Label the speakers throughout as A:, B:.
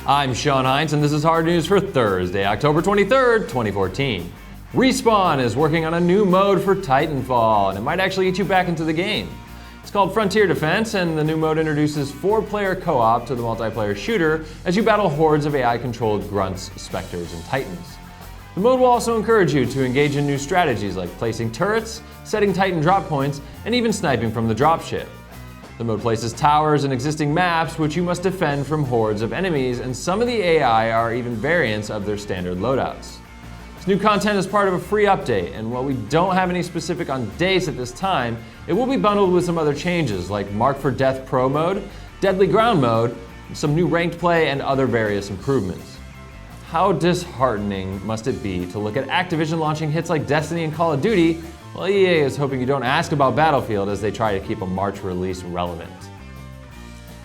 A: I'm Sean Hines, and this is Hard News for Thursday, October 23rd, 2014. Respawn is working on a new mode for Titanfall, and it might actually get you back into the game. It's called Frontier Defense, and the new mode introduces 4-player co-op to the multiplayer shooter as you battle hordes of AI-controlled grunts, specters, and titans. The mode will also encourage you to engage in new strategies like placing turrets, setting Titan drop points, and even sniping from the dropship. The mode places towers in existing maps which you must defend from hordes of enemies, and some of the AI are even variants of their standard loadouts. This new content is part of a free update, and while we don't have any specific on dates at this time, it will be bundled with some other changes like Mark for Death Pro mode, Deadly Ground mode, some new ranked play, and other various improvements. How disheartening must it be to look at Activision launching hits like Destiny and Call of Duty, while EA is hoping you don't ask about Battlefield as they try to keep a March release relevant.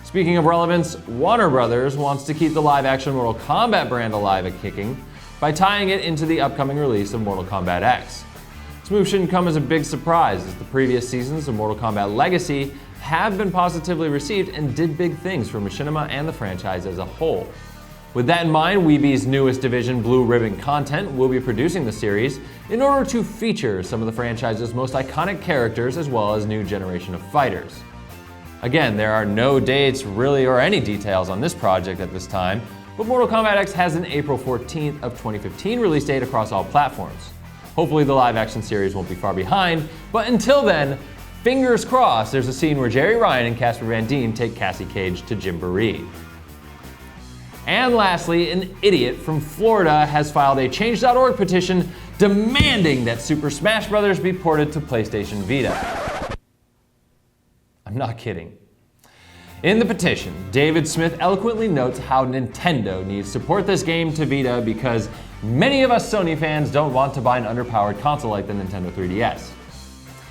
A: Speaking of relevance, Warner Brothers wants to keep the live-action Mortal Kombat brand alive and kicking by tying it into the upcoming release of Mortal Kombat X. This move shouldn't come as a big surprise, as the previous seasons of Mortal Kombat Legacy have been positively received and did big things for Machinima and the franchise as a whole. With that in mind, Weeby's newest division, Blue Ribbon Content, will be producing the series in order to feature some of the franchise's most iconic characters as well as new generation of fighters. Again, there are no dates really or any details on this project at this time, but Mortal Kombat X has an April 14th of 2015 release date across all platforms. Hopefully the live-action series won't be far behind, but until then, fingers crossed there's a scene where Jerry Ryan and Casper Van Dien take Cassie Cage to Jamboree. And lastly, an idiot from Florida has filed a Change.org petition demanding that Super Smash Bros. Be ported to PlayStation Vita. I'm not kidding. In the petition, David Smith eloquently notes how Nintendo needs to port this game to Vita because many of us Sony fans don't want to buy an underpowered console like the Nintendo 3DS.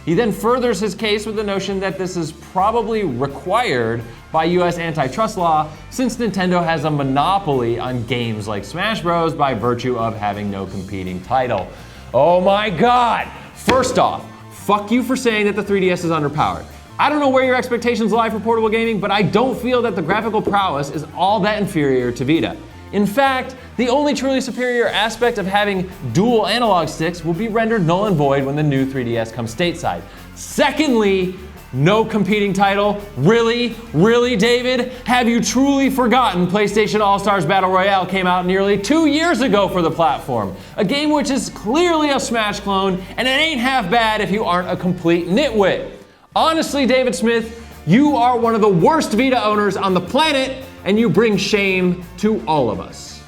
A: He then furthers his case with the notion that this is probably required by US antitrust law since Nintendo has a monopoly on games like Smash Bros. By virtue of having no competing title. Oh my God! First off, fuck you for saying that the 3DS is underpowered. I don't know where your expectations lie for portable gaming, but I don't feel that the graphical prowess is all that inferior to Vita. In fact, the only truly superior aspect of having dual analog sticks will be rendered null and void when the new 3DS comes stateside. Secondly, no competing title? Really? Really, David? Have you truly forgotten PlayStation All-Stars Battle Royale came out nearly 2 years ago for the platform? A game which is clearly a Smash clone, and it ain't half bad if you aren't a complete nitwit. Honestly, David Smith, you are one of the worst Vita owners on the planet, and you bring shame to all of us.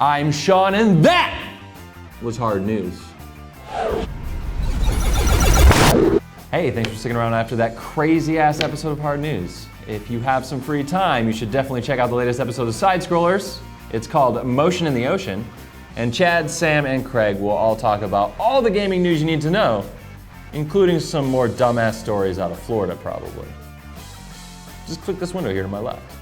A: I'm Sean, and that was Hard News. Hey, thanks for sticking around after that crazy-ass episode of Hard News. If you have some free time, you should definitely check out the latest episode of Side Scrollers. It's called Motion in the Ocean, and Chad, Sam, and Craig will all talk about all the gaming news you need to know, including some more dumbass stories out of Florida, probably. Just click this window here to my left.